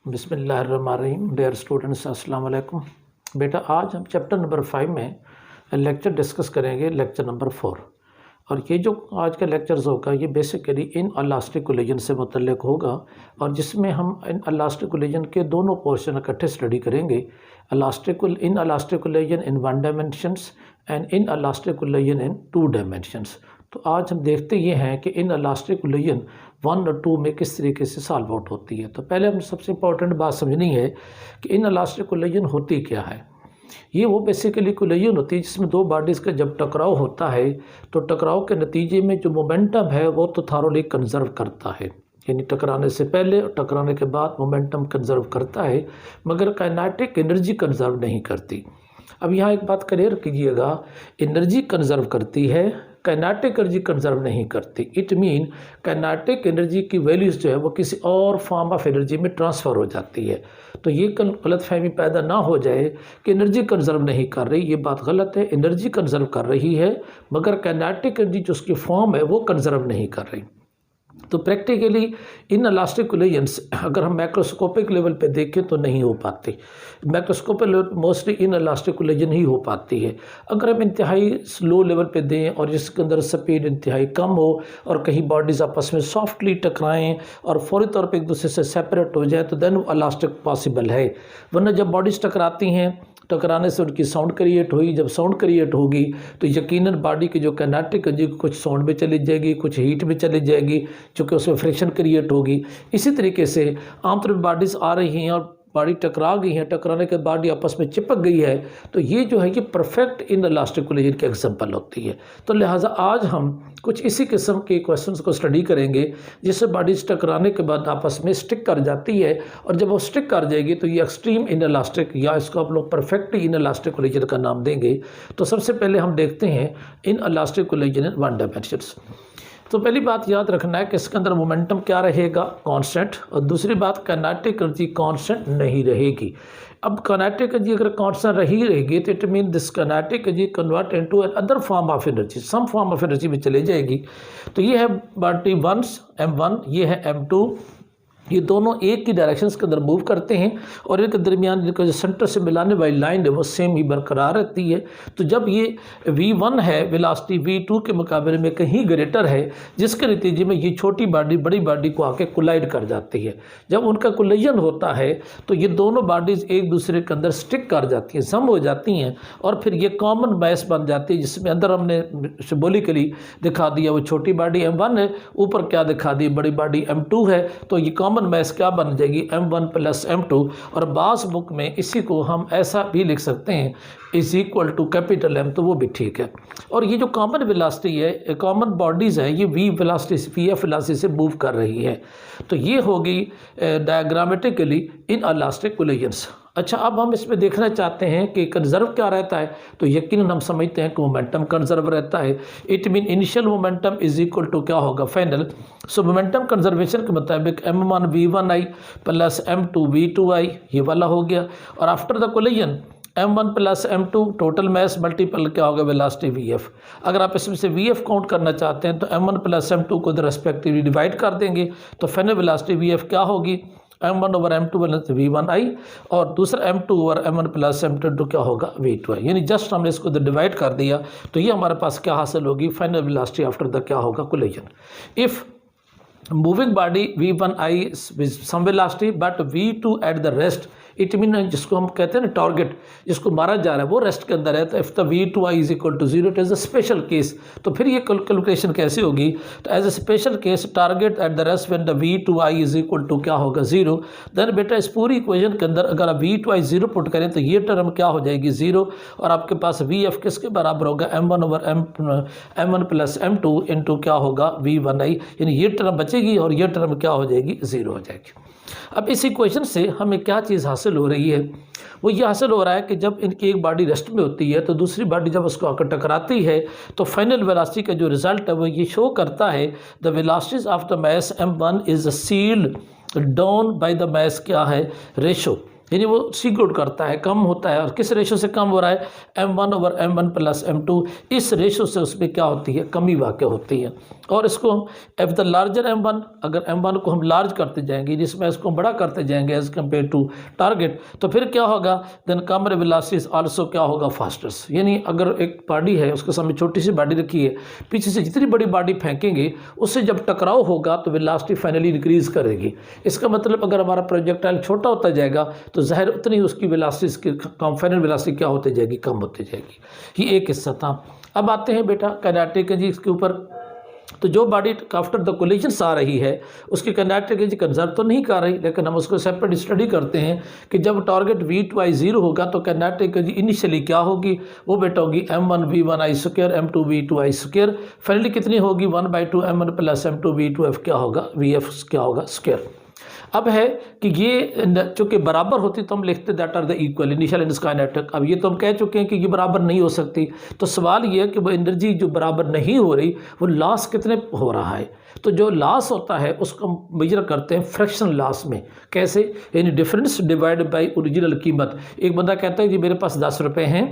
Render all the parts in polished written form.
बिस्मिल्लाहिर्रहमानिर्रहीम। Dear students, अस्सलाम वालेकुम। बेटा, आज हम चैप्टर नंबर 5 में लेक्चर डिस्कस करेंगे, लेक्चर नंबर 4। और ये जो आज का लेक्चर्स होगा ये बेसिकली इन इलास्टिक कोलिजन से मुतल्लिक होगा, और जिसमें हम इन इलास्टिक कोलिजन के दोनों पोर्शन इकट्ठे स्टडी करेंगे। In elastic collision in 1 dimensions and in elastic collision in 2 dimensions. तो आज हम देखते ये हैं कि इन इलास्टिक कोलिजन 1 और 2 में किस तरीके से सॉल्व आउट होती है। तो पहले हम सबसे इम्पॉर्टेंट बात समझनी है कि इन इलास्टिक कोलिजन होती क्या है। ये वो बेसिकली कोलिजन होती है जिसमें दो बॉडीज़ का जब टकराव होता है तो टकराव के नतीजे में जो मोमेंटम है वो तो थारोली कंजर्व करता है, यानी टकराने से पहले और टकराने के बाद मोमेंटम कंजर्व करता है, मगर काइनेटिक एनर्जी कंजर्व नहीं करती। अब यहाँ एक बात क्लियर कीजिएगा, एनर्जी कंजर्व करती है, काइनेटिक एनर्जी कंजर्व नहीं करती। इट मीन काइनेटिक एनर्जी की वैल्यूज़ जो है वो किसी और फॉर्म ऑफ एनर्जी में ट्रांसफ़र हो जाती है। तो ये गलतफहमी पैदा ना हो जाए कि एनर्जी कंजर्व नहीं कर रही, ये बात गलत है। एनर्जी कंजर्व कर रही है मगर काइनेटिक एनर्जी जो उसकी फॉर्म है वो कंजर्व नहीं कर रही। तो प्रैक्टिकली इन इलास्टिक कोलिजन्स अगर हम मैक्रोस्कोपिक लेवल पे देखें तो नहीं हो पाती। Macroscopic level mostly inelastic collision ही हो पाती है। अगर हम इंतहाई स्लो लेवल पे दें और जिसके अंदर स्पीड इंतहाई कम हो और कहीं बॉडीज़ आपस में सॉफ्टली टकराएं और फौरी तौर पे एक दूसरे से सेपरेट हो जाए तो देन इलास्टिक पॉसिबल है। वरना जब बॉडीज़ टकराती हैं, टकराने से उनकी साउंड क्रिएट हुई, जब साउंड क्रिएट होगी तो यकीनन बॉडी की जो काइनेटिक एनर्जी कुछ साउंड में चली जाएगी, कुछ हीट में चली जाएगी, क्योंकि उसमें फ्रिक्शन क्रिएट होगी। इसी तरीके से आमतौर पर बॉडीज़ आ रही हैं और बॉडी टकरा गई है, टकराने के बॉडी आपस में चिपक गई है, तो ये जो है ये परफेक्ट इन इलास्टिक कोलिजन की एग्जांपल होती है। तो लिहाजा आज हम कुछ इसी किस्म के क्वेश्चंस को स्टडी करेंगे जिससे बॉडीज टकराने के बाद आपस में स्टिक कर जाती है, और जब वो स्टिक कर जाएगी तो ये एक्सट्रीम इन इलास्टिक या इसको आप लोग परफेक्ट इन इलास्टिक कोलिजन का नाम देंगे। तो सबसे पहले हम देखते हैं in elastic collision in 1 dimensions. तो पहली बात याद रखना है कि इसके अंदर मोमेंटम क्या रहेगा, कांस्टेंट, और दूसरी बात काइनेटिक एनर्जी कांस्टेंट नहीं रहेगी। अब काइनेटिक एनर्जी अगर कांस्टेंट रही रहेगी तो it mean this kinetic energy convert into another form of energy, some form of energy में चले जाएगी। तो ये है बॉडी 1 m1, ये है m2, ये दोनों एक ही डायरेक्शंस के अंदर मूव करते हैं और इनके दरमियान जो सेंटर से मिलाने वाली लाइन है वो सेम ही बरकरार रहती है। तो जब ये v1 है वेलोसिटी v2 के मुकाबले में कहीं ग्रेटर है, जिसके नतीजे में ये छोटी बॉडी बड़ी बॉडी को आके कोलाइड कर जाती है। जब उनका कोलिजन होता है तो ये दोनों बॉडीज़ एक दूसरे के अंदर स्टिक कर जाती हैं, सम हो जाती हैं, और फिर ये कॉमन मैस बन जाती है, जिसमें अंदर हमने सिंबॉलिकली दिखा दिया वो छोटी बॉडी m1 है, ऊपर क्या दिखा दी बड़ी बॉडी m2 है। तो ये कॉमन मैस क्या बन जाएगी m1 + m2। और बास बुक में इसी को हम ऐसा भी लिख सकते हैं is equal to capital M, तो वो भी ठीक है। और ये जो कॉमन वेलोसिटी है, कॉमन बॉडीज़ है, ये v वेलोसिटी से मूव कर रही है। तो ये होगी डायग्रामेटिकली इन इलास्टिक कोलिजन्स। अच्छा, अब हम इसमें देखना चाहते हैं कि कंजर्व क्या रहता है, तो यकीनन हम समझते हैं कि मोमेंटम कंजर्व रहता है। It mean initial momentum is equal to क्या होगा, फाइनल। सो मोमेंटम कंजर्वेशन के मुताबिक m1 v1i + m2 v2i, ये वाला हो गया। और after the collision m1 + m2 total mess multiple क्या होगा वेलोसिटी vf। अगर आप इसमें से vf काउंट करना चाहते हैं तो m1 + m2 को रेस्पेक्टिवली डिवाइड कर देंगे, तो फाइनल वेलोसिटी vf क्या होगी m1/m2 v1i, और दूसरा m2/m1 + m2 क्या होगा v2i। यानी जस्ट हमने इसको डिवाइड कर दिया तो ये हमारे पास क्या हासिल होगी, फाइनल वेलोसिटी आफ्टर द क्या होगा collision. If moving body v1i with some velocity but v2 at the rest, it mean जिसको हम कहते हैं ना टारगेट, जिसको मारा जा रहा है वो रेस्ट के अंदर है, तो if the v2i = 0 it is a special case. तो फिर ये कैलकुलेशन कैसे होगी, तो as a special case target at the rest when the v2i = क्या होगा 0। देन बेटा इस पूरी इक्वेशन के अंदर अगर आप v2i 0 पुट करें तो ये टर्म क्या हो जाएगी 0, और आपके पास vf किसके बराबर होगा m1 + m2 इंटू क्या होगा v1i, यानी ये टर्म बचेगी और ये टर्म क्या हो जाएगी 0 हो जाएगी। अब इस इक्वेशन से हमें क्या चीज़ हासिल हो रही है, वो ये हासिल हो रहा है कि जब इनकी एक बॉडी रेस्ट में होती है तो दूसरी बॉडी जब उसको आकर टकराती है तो फाइनल वेलोसिटी का जो रिजल्ट है वो ये शो करता है the velocities of the mass m1 is sealed down by the mass क्या है रेशो, यानी वो सीक्रेट करता है, कम होता है। और किस रेशो से कम हो रहा है, m1/m1 + m2, इस रेशो से उसमें क्या होती है कमी वाक़ होती है। और इसको एफ द लार्जर m1, अगर m1 को हम लार्ज करते जाएंगे, जिसमें इसको हम बड़ा करते जाएंगे एज कम्पेयर टू टारगेट, तो फिर क्या होगा, देन कमर वेलोसिटी आल्सो क्या होगा, फास्टर्स। यानी अगर एक बॉडी है उसके सामने छोटी सी बॉडी रखी है, पीछे से जितनी बड़ी बॉडी फेंकेंगे उससे जब टकराव होगा तो वेलोसिटी फाइनली इंक्रीज करेगी। इसका मतलब अगर हमारा प्रोजेक्टाइल छोटा होता जाएगा तो ज़ाहिर उतनी उसकी वेलोसिटी कम, फाइनल वेलोसिटी क्या होती जाएगी, कम होती जाएगी। ये एक हिस्सा था। अब आते हैं बेटा काइनेटिक एनर्जी इसके ऊपर। तो जो बॉडी आफ्टर द कोलिजन्स आ रही है उसकी काइनेटिक एनर्जी कंजर्व तो नहीं कर रही, लेकिन हम उसको सेपरेट स्टडी करते हैं कि जब टारगेट V2I 0 होगा तो काइनेटिक एनर्जी इनिशियली क्या होगी, वो बेटा होगी m1v1i², m2v2i²। फाइनली कितनी होगी, 1/2 m1 + m2v2f क्या होगा, vf क्या होगा, स्क्वायर। अब है कि ये चूँकि बराबर होती तो हम लिखते that are the equal initial energy kinetic. अब ये तो हम कह चुके हैं कि ये बराबर नहीं हो सकती, तो सवाल ये है कि वो एनर्जी जो बराबर नहीं हो रही वो लॉस कितने हो रहा है। तो जो लॉस होता है उसको हम मेजर करते हैं फ्रैक्शन लॉस में। कैसे, यानी डिफरेंस डिवाइड बाय ओरिजिनल कीमत। एक बंदा कहता है कि मेरे पास 10 रुपये हैं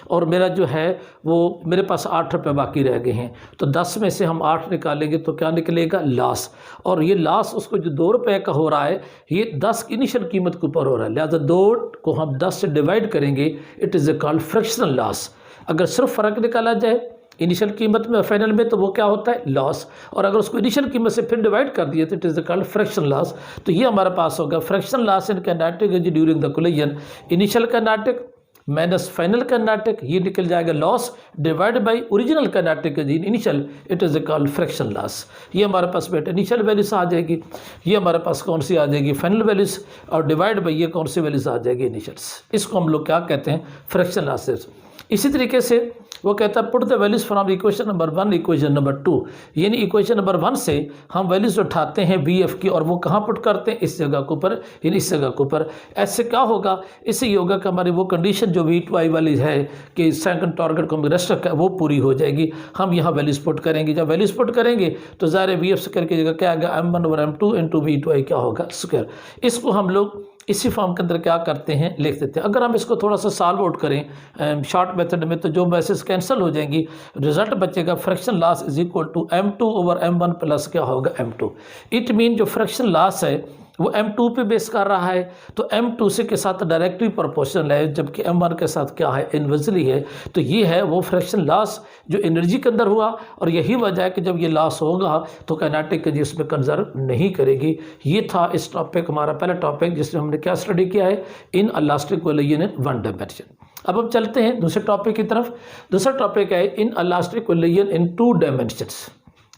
और मेरा जो है वो मेरे पास 8 रुपये बाकी रह गए हैं, तो 10 में से हम 8 निकालेंगे तो क्या निकलेगा, लॉस। और ये लॉस उसको जो 2 रुपये का हो रहा है ये 10 की इनिशियल कीमत के ऊपर हो रहा है, लिहाजा 2 को हम 10 से डिवाइड करेंगे, it is called fractional loss. अगर सिर्फ फ़र्क निकाला जाए इनिशियल कीमत में फाइनल में तो वो क्या होता है, लॉस। और अगर उसको इनिशियल कीमत से फिर डिवाइड कर दिए तो it is called fraction loss. तो ये हमारे पास होगा fraction loss in kinetic energy during the collision, initial kinetic minus final kinetic, ये निकल जाएगा loss divide by original kinetic energy initial, it is called fraction loss. ये हमारे पास बेटा इनिशियल वैल्यूज आ जाएगी, ये हमारे पास कौन सी आ जाएगी, फाइनल वैल्यूज, और डिवाइड बाय ये कौन सी वैल्यूज आ जाएगी, इनिशियल्स। इसको हम लोग क्या कहते हैं, फ्रैक्शन लॉसेस। इसी तरीके से वो कहता है put the values from equation number 1 equation number 2, यानी इक्वेशन नंबर 1 से हम वैल्यूज उठाते हैं VF की और वो कहाँ पुट करते हैं, इस जगह के ऊपर, यानी इस जगह के ऊपर। ऐसे क्या होगा, इससे ये होगा कि हमारी वो कंडीशन जो V2I वाली है कि सेकंड टारगेट को रेस्ट रखा है वो पूरी हो जाएगी। हम यहाँ वैल्यूज पुट करेंगे, जब वैल्यूज पुट करेंगे तो ज़ाहिर VF स्क्वायर की जगह क्या आएगा, m1 और m2 इंटू V2I क्या होगा, स्क्वायर। इसको हम लोग इसी फॉर्म के अंदर क्या करते हैं, लिख देते हैं। अगर हम इसको थोड़ा सा सॉल्व आउट करें शॉर्ट मेथड में तो जो मैसेज कैंसिल हो जाएंगी, रिजल्ट बचेगा fraction loss is equal to m2/m1 plus क्या होगा, m2। इट मीन जो फ्रैक्शन लॉस है वो m2 पे बेस कर रहा है, तो m2 से के साथ डायरेक्टली प्रोपोर्शनल है, जबकि m1 के साथ क्या है, इनवर्सली है। तो ये है वो फ्रैक्शन लॉस जो एनर्जी के अंदर हुआ, और यही वजह है कि जब ये लॉस होगा तो काइनेटिक एनर्जी इसमें कंजर्व नहीं करेगी। ये था इस टॉपिक हमारा पहला टॉपिक जिसमें हमने क्या स्टडी किया है, in elastic collision in 1 dimension. अब हम चलते हैं दूसरे टॉपिक की तरफ। दूसरा टॉपिक है in elastic collision in 2 dimensions.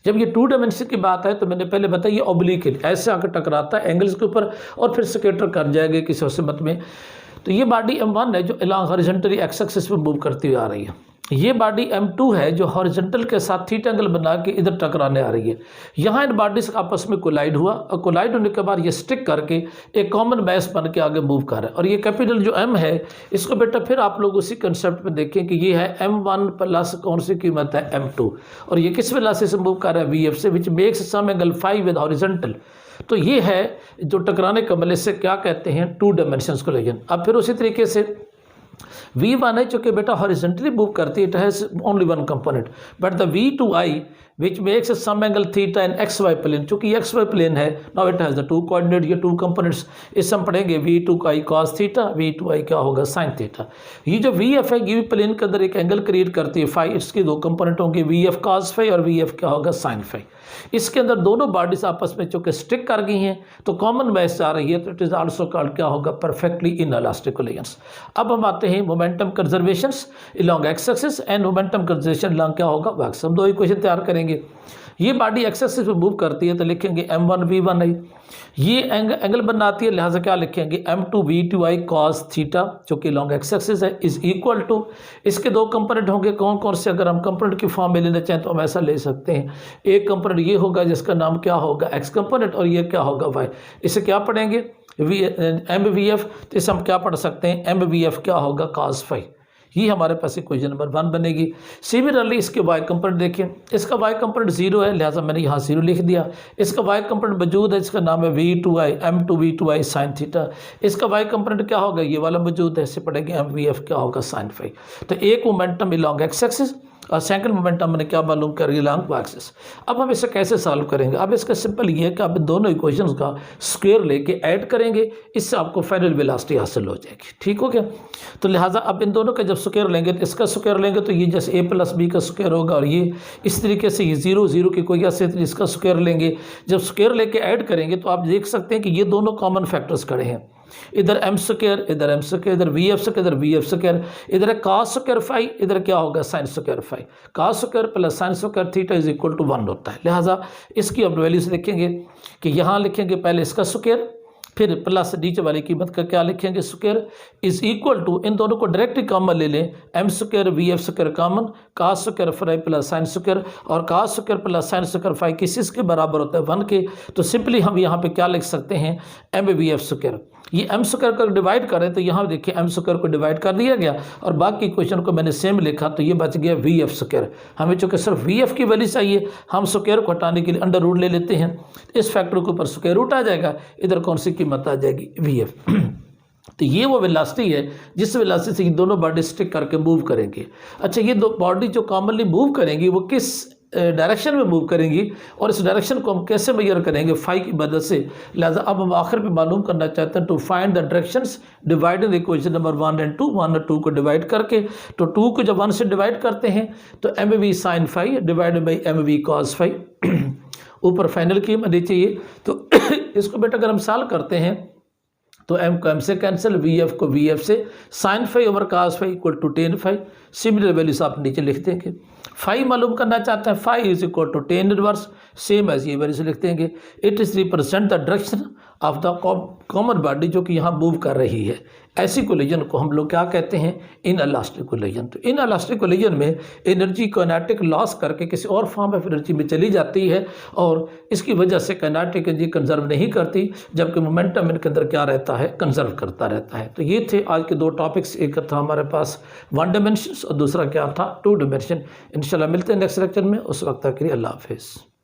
जब ये 2 डायमेंशन की बात है तो मैंने पहले बताया ये ऑब्लिक ऐसे आकर टकराता है एंगल्स के ऊपर और फिर स्केटर कर जाएगा किसी सिमत में। तो ये बॉडी m1 है जो अलॉन्ग हॉरिजॉन्टली एक्स एक्सिस पे मूव करती हुई आ रही है। ये बॉडी m2 है जो हॉरिजॉन्टल के साथ थीटा एंगल बना के इधर टकराने आ रही है। यहाँ इन बॉडीज आपस में कोलाइड हुआ और कोलाइड होने के बाद ये स्टिक करके एक कॉमन मैस बन के आगे मूव कर रहा है। और ये कैपिटल जो m है इसको बेटा फिर आप लोग उसी कंसेप्ट में देखें कि ये है m1 प्लस कौन सी कीमत है, m2, और ये किस वेलोसिटी से मूव कर रहा है, vf से, which makes some angle phi with horizontal. तो ये है जो टकराने का मतलब से क्या कहते हैं, 2 डायमेंशंस कोलिजन। अब फिर उसी तरीके से V1 है चूँकि बेटा हॉरिजॉन्टली मूव करती है, it has only 1 component, but the V2I which makes some angle theta in XY plane, चूँकि XY प्लेन है, now it has the 2 coordinate, ये 2 कंपोनेंट्स। इस हम पढ़ेंगे V2I cos थीटा, V2I क्या होगा, साइन थीटा। ये जो VF है ये प्लेन के अंदर एक एंगल क्रिएट करती है फाई, इसके 2 कंपोनेंट होंगे, VF cos फाई और VF क्या होगा, साइन फाई। इसके अंदर दोनों बॉडीज आपस में चूँकि स्टिक कर गई हैं तो कॉमन मैस आ रही है, तो इट इज़ आल्सो कॉल्ड क्या होगा, परफेक्टली इनइलास्टिक कोलिजन्स। अब हम आते हैं momentum conservations along x axis and momentum conservation along क्या होगा, वाई एक्सिस। हम 2 इक्वेशन तैयार करेंगे। ये बॉडी एक्स एक्सिस पे मूव करती है तो लिखेंगे m1v1i, ये एंगल बनाती है, लिहाजा क्या लिखेंगे, m2v2i cos थीटा जो कि लॉन्ग एक्स एक्सिस है, इज इक्वल टू, इसके 2 कंपोनेंट होंगे, कौन कौन से, अगर हम कंपोनेंट की फॉर्म में लेना चाहें तो हम ऐसा ले सकते हैं। एक कंपोनेंट ये होगा जिसका नाम क्या होगा, x कंपोनेंट, और ये क्या होगा, y। इसे क्या पढ़ेंगे, mvf, तो इसे हम क्या पढ़ सकते हैं, mvf क्या होगा, cos फाई। ये हमारे पास इक्वेशन नंबर 1 बनेगी। सिमिलरली इसके y कंपोनेंट देखिए, इसका y कंपोनेंट 0 है, लिहाजा मैंने यहाँ 0 लिख दिया। इसका y कंपोनेंट मौजूद है, इसका नाम है V2I, m2v2i साइन थीटा। इसका y कंपोनेंट क्या होगा, ये वाला मौजूद है, इससे पढ़ेंगे mvf क्या होगा, साइन फाई। तो एक मोमेंटम अलॉन्ग एक्स एक्सिस और सेकंड मोमेंटम मैंने क्या मालूम कर लॉन्ग एक्सिस। अब हम इसे कैसे सॉल्व करेंगे? अब इसका सिंपल ये है कि आप इन दोनों इक्वेशंस का स्क्वायर लेके ऐड करेंगे, इससे आपको फाइनल वेलोसिटी हासिल हो जाएगी। ठीक हो गया? तो लिहाजा अब इन दोनों का जब स्क्वायर लेंगे तो इसका स्क्वायर लेंगे तो ये जैसे a + b का स्क्वायर होगा, और ये इस तरीके से ये 0 0 की कोई ऐसे इसका स्क्वायर लेंगे। जब स्क्वायर लेके ऐड करेंगे तो आप देख सकते हैं कि ये दोनों कॉमन फैक्टर्स खड़े हैं, इधर m स्क्वायर, इधर m स्क्वायर, इधर vf स्क्वायर, इधर vf स्क्वायर, इधर है cos स्क्वायर फाई, इधर क्या होगा sin square phi. cos square plus sin square theta is equal to 1 होता है। लिहाजा इसकी अब वैल्यूज लिखेंगे कि यहाँ लिखेंगे पहले इसका स्क्वायर, फिर प्लस नीचे वाली कीमत का क्या लिखेंगे स्क्वायर, इज इक्वल टू, इन दोनों को डायरेक्टली कॉमन ले लें, m square vf square common, cos square phi plus sin square, और cos square plus sin square phi किस के बराबर होता है 1 के। तो सिंपली हम यहाँ पे क्या लिख सकते हैं m vf स्क्वायर, ये m स्क्वायर को डिवाइड करें तो यहाँ देखिए m स्क्वायर को डिवाइड कर दिया गया और बाकी क्वेश्चन को मैंने सेम लिखा तो ये बच गया vf स्क्वायर। हमें चूँकि सिर्फ vf की वैल्यू चाहिए, हम स्क्वायर को हटाने के लिए अंडर रूट ले लेते हैं, इस फैक्टर के ऊपर स्क्वायर रूट आ जाएगा, इधर कौन सी कीमत आ जाएगी vf। तो ये वो वेलोसिटी है जिस वेलोसिटी से ये दोनों बॉडी स्टिक करके मूव करेंगे। अच्छा, ये दो बॉडी जो कॉमनली मूव करेंगी वो किस डायरेक्शन में मूव करेंगी और इस डायरेक्शन को हम कैसे मेजर करेंगे फाई की मदद से। लिहाजा अब हम आखिर में मालूम करना चाहते हैं to find the directions divided equation number 1 and 2, 1 और 2 को डिवाइड करके, तो 2 को जब 1 से डिवाइड करते हैं तो mv sin phi divided by mv cos phi, ऊपर फाइनल कीमत नीचे ये। तो इसको बेटा अगर हम सॉल्व करते हैं तो m को m से कैंसिल, vf को vf से, sin phi over cos phi equal to tan phi. Similar values आप नीचे लिख देंगे। फाई मालूम करना चाहते हैं, phi is equal to tan inverse, same as ये वैल्यूज लिख देंगे। It is represent the direction of the common body जो कि यहाँ मूव कर रही है। ऐसी कोलिजन को हम लोग क्या कहते हैं, इन इलास्टिक कोलिजन। तो इन इलास्टिक कोलिजन में एनर्जी काइनेटिक लॉस करके किसी और फॉर्म ऑफ एनर्जी में चली जाती है और इसकी वजह से काइनेटिक एनर्जी कंजर्व नहीं करती, जबकि मोमेंटम इनके अंदर क्या रहता है, कंजर्व करता रहता है। तो ये थे आज के दो टॉपिक्स, एक था हमारे पास 1 डायमेंशन और दूसरा क्या था 2 डायमेंशन। इंशाल्लाह मिलते हैं नेक्स्ट लेक्चर में, उस वक्त तक के लिए अल्लाह हाफिज़।